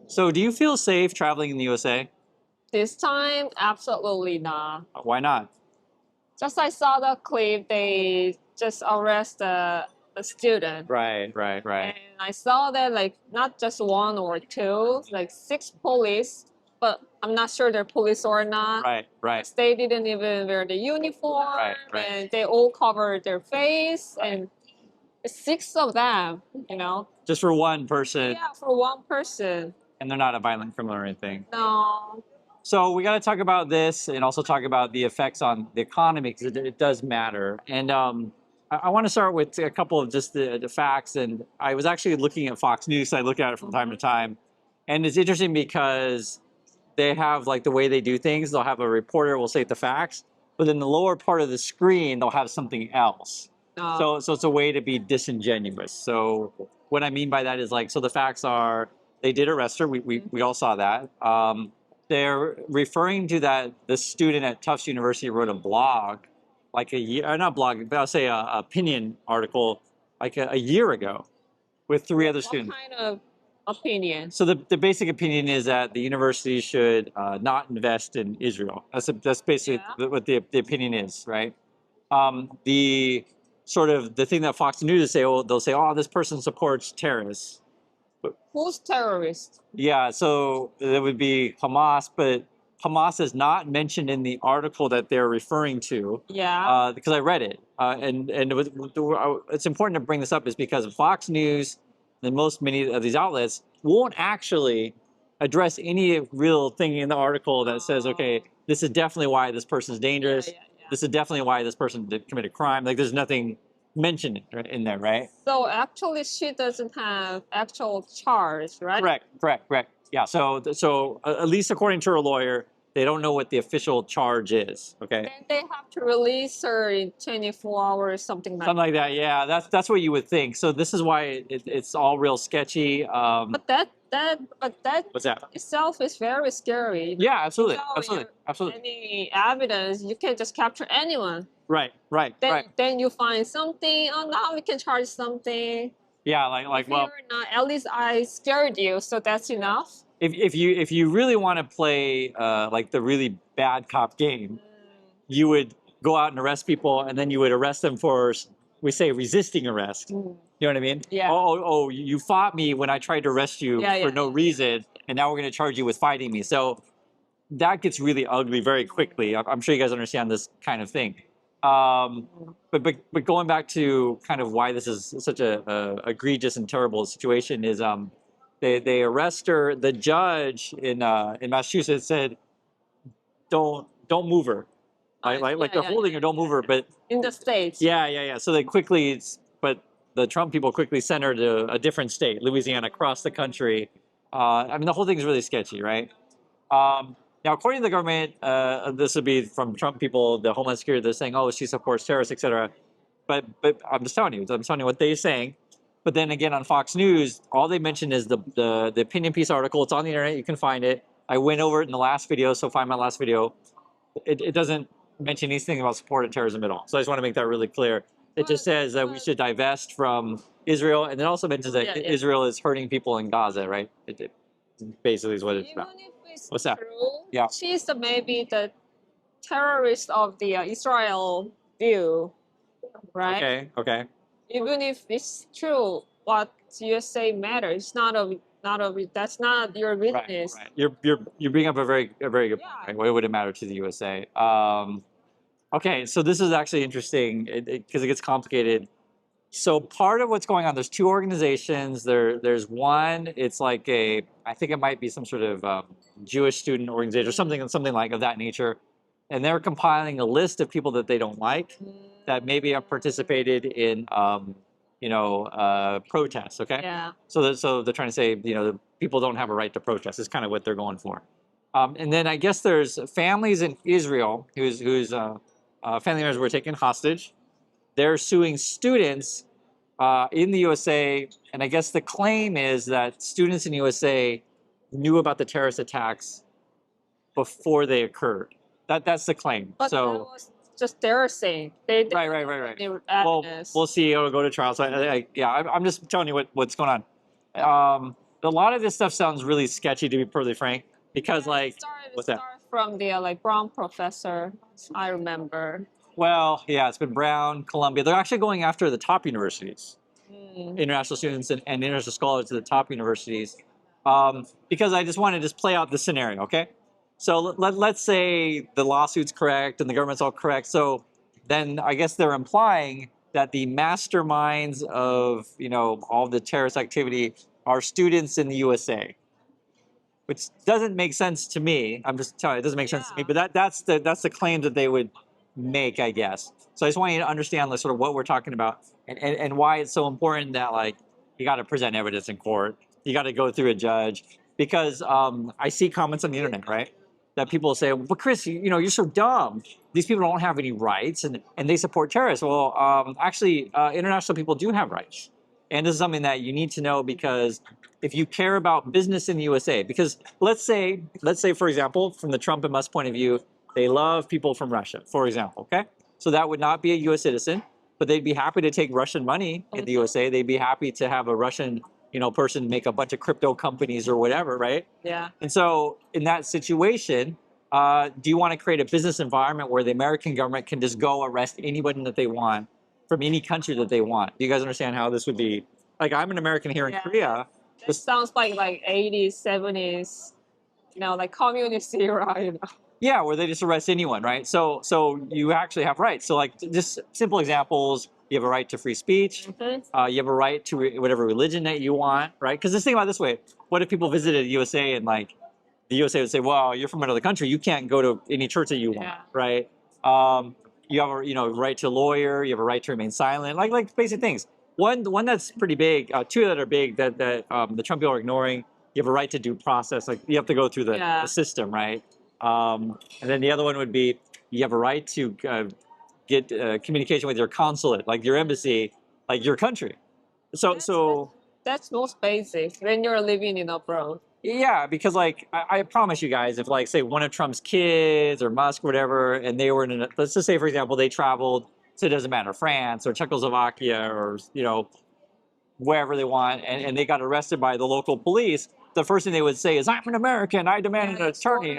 So do you feel safe traveling in the USA? This time, absolutely not. Why not? Just I saw the clip, they just arrest a student. Right. And I saw that like not just one or two, like six police, but I'm not sure they're police or not. Right. They didn't even wear the uniform, Right. and they all covered their face, and six of them, you know. Just for one person, Yeah, for one person. and they're not a violent criminal or anything. No. So we got to talk about this and also talk about the effects on the economy because it does matter. And I want to start with a couple of just the facts. And I was actually looking at Fox News. So I look at it from time to time. And it's interesting because they have like the way they do things. They'll have a reporter will state the facts, but in the lower part of the screen, they'll have something else. So it's a way to be disingenuous. So what I mean by that is like, so the facts are they did arrest her. We all saw that. They're referring to that the student at Tufts University wrote a blog, like a year, not blog, but I'll say a opinion article, like a year ago, with three other students. What kind of opinion? So the basic opinion is that the university should not invest in Israel. That's basically what the opinion is, right? The sort of the thing that Fox News say, well, they'll say, oh, this person supports terrorists. Who's terrorist? Yeah, so that would be Hamas, but Hamas is not mentioned in the article that they're referring to. Yeah. Because I read it, and it's important to bring this up is because Fox News and many of these outlets won't actually address any real thing in the article that says, okay, this is definitely why this person is dangerous. This is definitely why this person did commit a crime. Like, there's nothing mentioned in there, right? So actually, she doesn't have actual charge, right? Correct. Yeah. So at least according to her lawyer, they don't know what the official charge is. Okay. Then they have to release her in 24 hours, something like that. Yeah, that's what you would think. So this is why it's all real sketchy. But that What's that? itself is very scary. Yeah, absolutely. Any evidence, you can just capture anyone. Right. Then you find something. Oh, now we can charge something. Yeah, like if you're not, at least I scared you, so that's enough. If you really want to play like the really bad cop game, you would go out and arrest people, and then you would arrest them for, we say, resisting arrest. You know what I mean? Yeah. Oh, you fought me when I tried to arrest you for no reason, and now we're going to charge you with fighting me. So that gets really ugly very quickly. I'm sure you guys understand this kind of thing. But going back to kind of why this is such a egregious and terrible situation is they arrest her. The judge in Massachusetts said, don't move her. Like they're holding her, don't move her. But in the States. Yeah. So they quickly, but the Trump people quickly sent her to a different state, Louisiana, across the country. I mean, the whole thing is really sketchy, right? Now, according to the government, this would be from Trump people, the Homeland Security, they're saying, oh, she supports terrorists, etc. But I'm just telling you what they're saying. But then again, on Fox News, all they mention is the opinion piece article. It's on the internet. You can find it. I went over it in the last video, so find my last video. It doesn't mention anything about support of terrorism at all. So I just want to make that really clear. It just says that we should divest from Israel, and it also mentions that Israel is hurting people in Gaza, right? It basically is what it's about. What's that? True, yeah. She's maybe the terrorist of the Israel view, right? Okay. Even if it's true, what you say matters. That's not your business. Right. You're bringing up a very good point. Right? Why would it matter to the USA? Okay, so this is actually interesting because it gets complicated. So part of what's going on, there's two organizations. There's one, it's like I think it might be some sort of Jewish student organization or something like of that nature. And they're compiling a list of people that they don't like that maybe have participated in, protests, okay? Yeah. So they're trying to say, the people don't have a right to protest. Is kind of what they're going for. And then I guess there's families in Israel whose family members were taken hostage. They're suing students in the USA, and I guess the claim is that students in the USA knew about the terrorist attacks before they occurred. That's the claim. But so that was just their saying. Right. Well, we'll see. It'll go to trial. So I'm just telling you what's going on. a lot of this stuff sounds really sketchy, to be perfectly frank, because like, what's that? From the like Brown professor, I remember. Well, yeah, it's been Brown, Columbia. They're actually going after the top universities, Mm. international students and international scholars to the top universities, because I just want to just play out the scenario, okay? So let's say the lawsuit's correct and the government's all correct. So then I guess they're implying that the masterminds of, you know, all the terrorist activity are students in the USA, which doesn't make sense to me. I'm just telling you, it doesn't make sense to me. Yeah. But that's the claim that they would make, I guess. So I just want you to understand like, sort of what we're talking about and why it's so important that like you got to present evidence in court. You got to go through a judge because I see comments on the internet, right? That people say, "But Chris, you know, you're so dumb. These people don't have any rights, and they support terrorists." Well, actually, international people do have rights, and this is something that you need to know because if you care about business in the USA, because let's say for example, from the Trump and Musk point of view, they love people from Russia, for example, okay? So that would not be a US citizen, but they'd be happy to take Russian money in the USA. They'd be happy to have a Russian, you know, person make a bunch of crypto companies or whatever, right? Yeah. And so in that situation, do you want to create a business environment where the American government can just go arrest anybody that they want from any country that they want? Do you guys understand how this would be? Like, I'm an American here in Yeah. Korea. It sounds like 80s, 70s, you know, like communist era, you know. Yeah, where they just arrest anyone, right? So you actually have rights. So like just simple examples, you have a right to free speech. You have a right to whatever religion that you want, right? Because just think about it this way: what if people visited the USA and like the USA would say, "Well, you're from another country, you can't go to any church that you want," Yeah. right? You have a right to a lawyer. You have a right to remain silent, like basic things. One that's pretty big. Two that are big that the Trump people are ignoring. You have a right to due process. Like you have to go through the system, right? And then the other one would be you have a right to get communication with your consulate, like your embassy, like your country. That's most basic when you're living in abroad. Yeah, because like I promise you guys, if like say one of Trump's kids or Musk or whatever, and they were in, let's just say for example, they traveled to, it doesn't matter, France or Czechoslovakia or you know wherever they want, and they got arrested by the local police, the first thing they would say is, "I'm an American. I demand an attorney."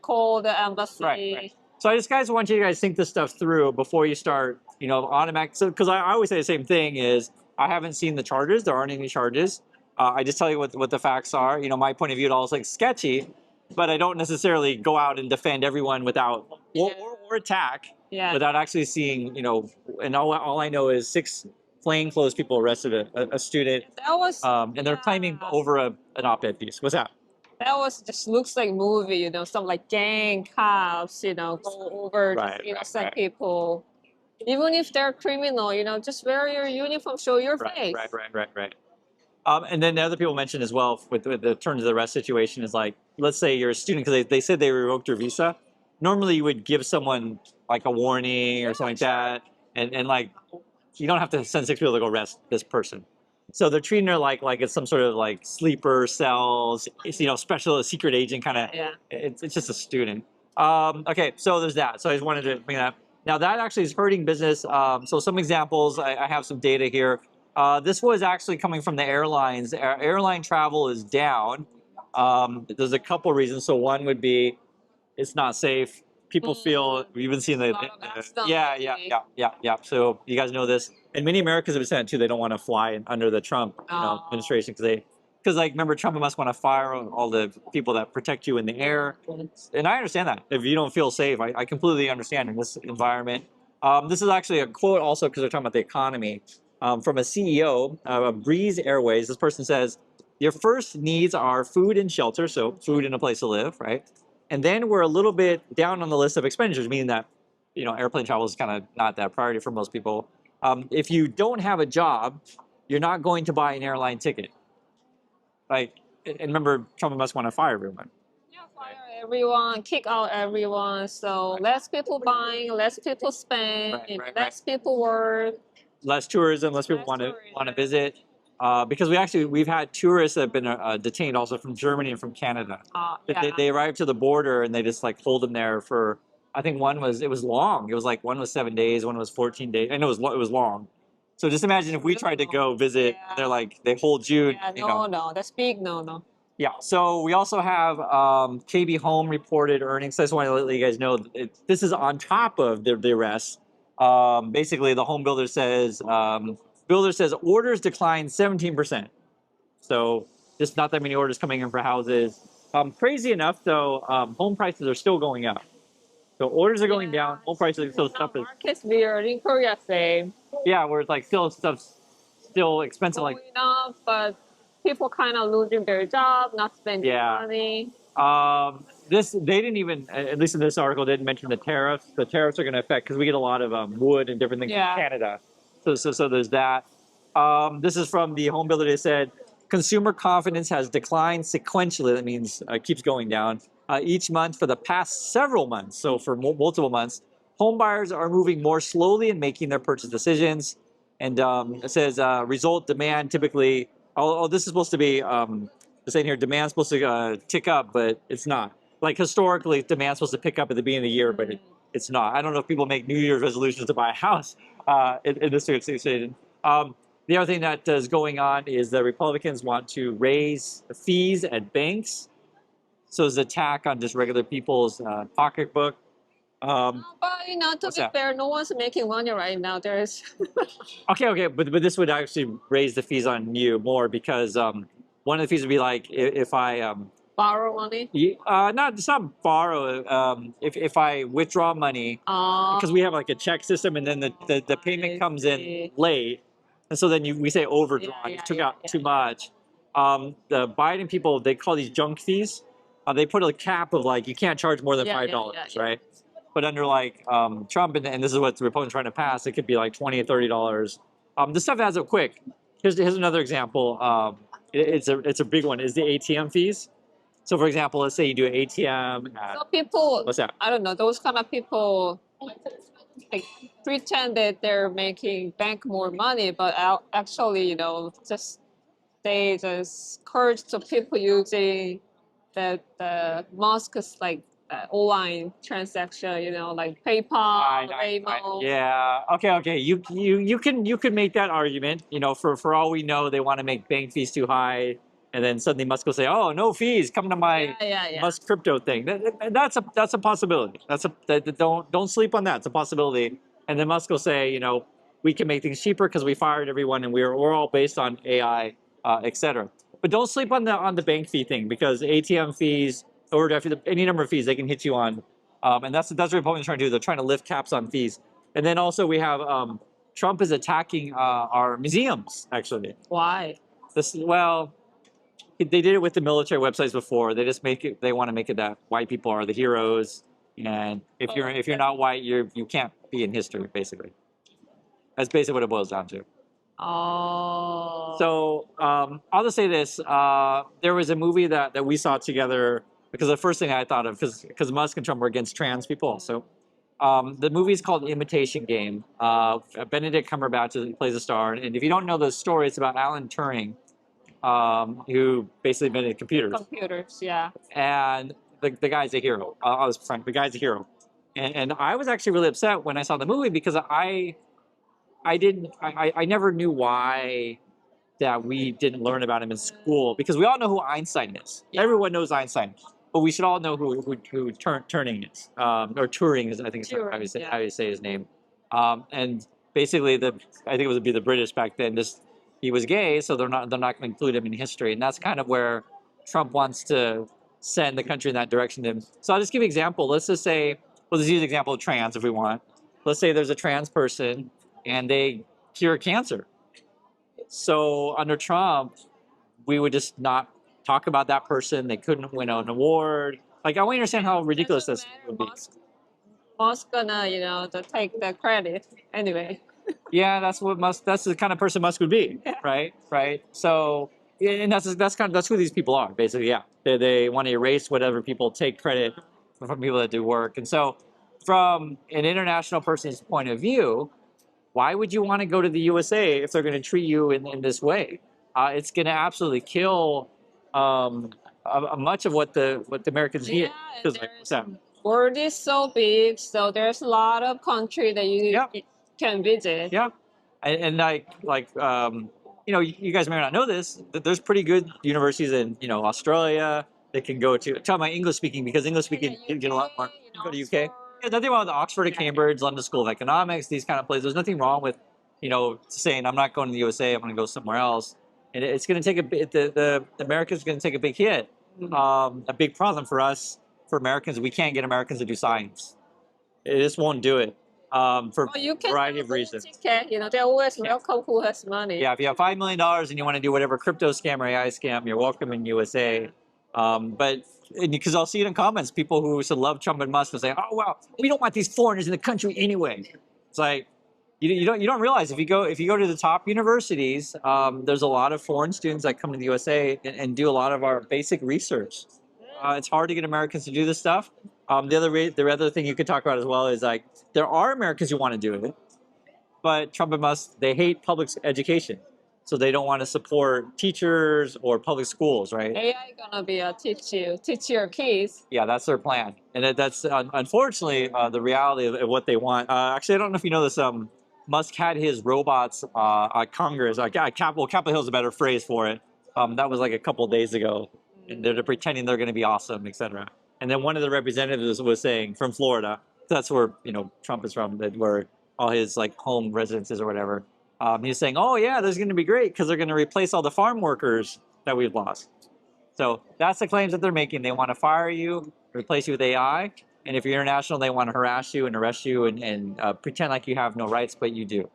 Call the embassy. Right. So I just guys want you guys think this stuff through before you start, you know, automatic. So because I always say the same thing is I haven't seen the charges. There aren't any charges. I just tell you what the facts are. You know, my point of view, it all is like sketchy, but I don't necessarily go out and defend everyone without or attack without actually seeing, you know, and all I know is 6 plainclothes people arrested a student. That was and they're claiming over an op-ed piece. What's that? That was just looks like movie, you know, some like gang cops, you know, go over to innocent people. Even if they're criminal, you know, just wear your uniform, show your face. Right. And then the other people mentioned as well with the turn to the rest situation is like, let's say you're a student because they said they revoked your visa. Normally you would give someone like a warning or something like that. And like, you don't have to send 6 people to go arrest this person. So they're treating her like it's some sort of like sleeper cells, you know, special secret agent kind of. Yeah. It's just a student. Okay, so there's that. So I just wanted to bring that up. Now that actually is hurting business. So some examples, I have some data here. This was actually coming from the airlines. Airline travel is down. There's a couple reasons. So one would be it's not safe. People feel we've been seeing the yeah. So you guys know this, and many Americans have been saying too. They don't want to fly under the Trump administration because like remember Trump must want to fire all the people that protect you in the air, and I understand that if you don't feel safe, I completely understand in this environment. This is actually a quote also because they're talking about the economy from a CEO of Breeze Airways. This person says, "Your first needs are food and shelter, so food and a place to live, right? And then we're a little bit down on the list of expenditures, meaning that, you know, airplane travel is kind of not that priority for most people. If you don't have a job, you're not going to buy an airline ticket. Like, and remember, Trump must want to fire everyone. Yeah, fire everyone, kick out everyone. So less people buying, less people spend, less people work. Less tourism, less people want to visit. Because we've had tourists that have been detained also from Germany and from Canada. They arrived to the border and they just like hold them there for, I think it was long. It was like one was 7 days, one was 14 days. I know it was long. So just imagine if we tried to go visit, they're like, they hold you, Yeah, you know. no, that's big no. Yeah, so we also have KB Home reported earnings. So I just want to let you guys know this is on top of the arrests. Basically, the home builder says orders declined 17%. So just not that many orders coming in for houses. Crazy enough, though, home prices are still going up. So orders are going down, home prices are still stuff is market's weird in Korea, same. yeah, where it's like stuff's still expensive. Going Like up, but people kind of losing their job, not spending money. This they didn't even, at least in this article, didn't mention the tariffs. The tariffs are going to affect because we get a lot of wood and different things from Canada. So there's that. This is from the home builder. They said consumer confidence has declined sequentially. That means keeps going down each month for the past several months. So for multiple months, home buyers are moving more slowly in making their purchase decisions. And it says result demand typically. Oh, this is supposed to be. Saying here, demand's supposed to tick up, but it's not. Like historically, demand's supposed to pick up at the beginning of the year, but it's not. I don't know if people make New Year's resolutions to buy a house in this situation. The other thing that is going on is the Republicans want to raise fees at banks. So it's an attack on just regular people's pocketbook. But you know, to be fair, no one's making money right now. There's okay, but this would actually raise the fees on you more because one of the fees would be like if I borrow money. It's not borrow. If I withdraw money because we have like a check system and then the payment comes in late, and so then we say overdrawn. You took out too much. The Biden people, they call these junk fees. They put a cap of like you can't charge more than $5, right? But under like Trump and this is what the Republicans trying to pass, it could be like $20 or $30. This stuff adds up quick. Here's another example. It's a big one. Is the ATM fees? So for example, let's say you do an ATM. So people, what's that? I don't know. Those kind of people like pretend that they're making bank more money, but actually, you know, they just encourage the people using the Musk's like online transaction, you know, like PayPal, Waymo. Yeah. Okay. You can make that argument. You know, for all we know, they want to make bank fees too high, and then suddenly Musk will say, "Oh, no fees. Come to my Musk crypto thing." That's a possibility. Don't sleep on that. It's a possibility. And then Musk will say, you know, we can make things cheaper because we fired everyone, and we're all based on AI, etc. But don't sleep on the bank fee thing because ATM fees, overdraft, any number of fees they can hit you on, and that's what Republicans are trying to do. They're trying to lift caps on fees, and then also we have Trump is attacking our museums. Actually, why? They did it with the military websites before. They just make it. They want to make it that white people are the heroes, and if you're not white, you can't be in history. Basically, that's basically what it boils down to. Oh. So I'll just say this: there was a movie that we saw together because the first thing I thought of because Musk and Trump were against trans people also. The movie is called Imitation Game. Benedict Cumberbatch plays a star, and if you don't know the story, it's about Alan Turing, who basically invented computers. Computers, yeah. And the guy's a hero. I was frank. The guy's a hero, and I was actually really upset when I saw the movie because I never knew why that we didn't learn about him in school because we all know who Einstein is. Yeah. Everyone knows Einstein, but we should all know who Turing is, or Turing is, I think is how you say his name. And basically, I think it would be the British back then. He was gay, so they're not going to include him in history, and that's kind of where Trump wants to send the country in that direction. So I'll just give you an example. Let's just say, we'll just use an example of trans if we want. Let's say there's a trans person and they cure cancer. So under Trump, we would just not talk about that person. They couldn't win an award. Like, I want you to understand how ridiculous this would be. Musk gonna, you know, to take the credit anyway. Yeah, that's the kind of person Musk would be, right? So, and that's who these people are, basically. Yeah, they want to erase whatever people take credit from people that do work. And so, from an international person's point of view, why would you want to go to the USA if they're going to treat you in this way? It's going to absolutely kill much of what the Americans need. World is so big, so there's a lot of country that you can visit. Yeah, And you know, you guys may not know this, that there's pretty good universities in, you know, Australia that can go to. Talking about English speaking, because English speaking you get a lot more. You go to UK. Yeah, nothing wrong with Oxford or Cambridge, London School of Economics, these kind of places. There's nothing wrong with, you know, saying I'm not going to the USA, I'm going to go somewhere else. And it's going to take a bit. The America's going to take a big hit. A big problem for us, for Americans, we can't get Americans to do science. It just won't do it for Well, you a can variety have of a reasons. ticket. You know, they're always Yeah. welcome who has money. Yeah, if you have $5 million and you want to do whatever crypto scam or AI scam, you're welcome in USA. But because I'll see it in comments, people who used to love Trump and Musk will say, "Oh wow, we don't want these foreigners in the country anyway." It's like you don't realize if you go to the top universities, there's a lot of foreign students that come to the USA and do a lot of our basic research. It's hard to get Americans to do this stuff. The other thing you could talk about as well is like there are Americans who want to do it, but Trump and Musk, they hate public education. So they don't want to support teachers or public schools, right? AI gonna be teach your kids. Yeah, that's their plan. And that's unfortunately the reality of what they want. Actually, I don't know if you know this. Musk had his robots at Congress. Capitol Hill is a better phrase for it. That was like a couple of days ago. And they're pretending they're going to be awesome, etc. And then one of the representatives was saying from Florida, that's where, you know, Trump is from, that where all his like home residences or whatever. He's saying, "Oh yeah, there's going to be great because they're going to replace all the farm workers that we've lost." So that's the claims that they're making. They want to fire you, replace you with AI, and if you're international, they want to harass you and arrest you and pretend like you have no rights, but you do.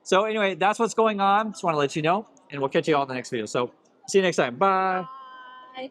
So anyway, that's what's going on. Just want to let you know, and we'll catch you all in the next video. So see you next time. Bye. Bye.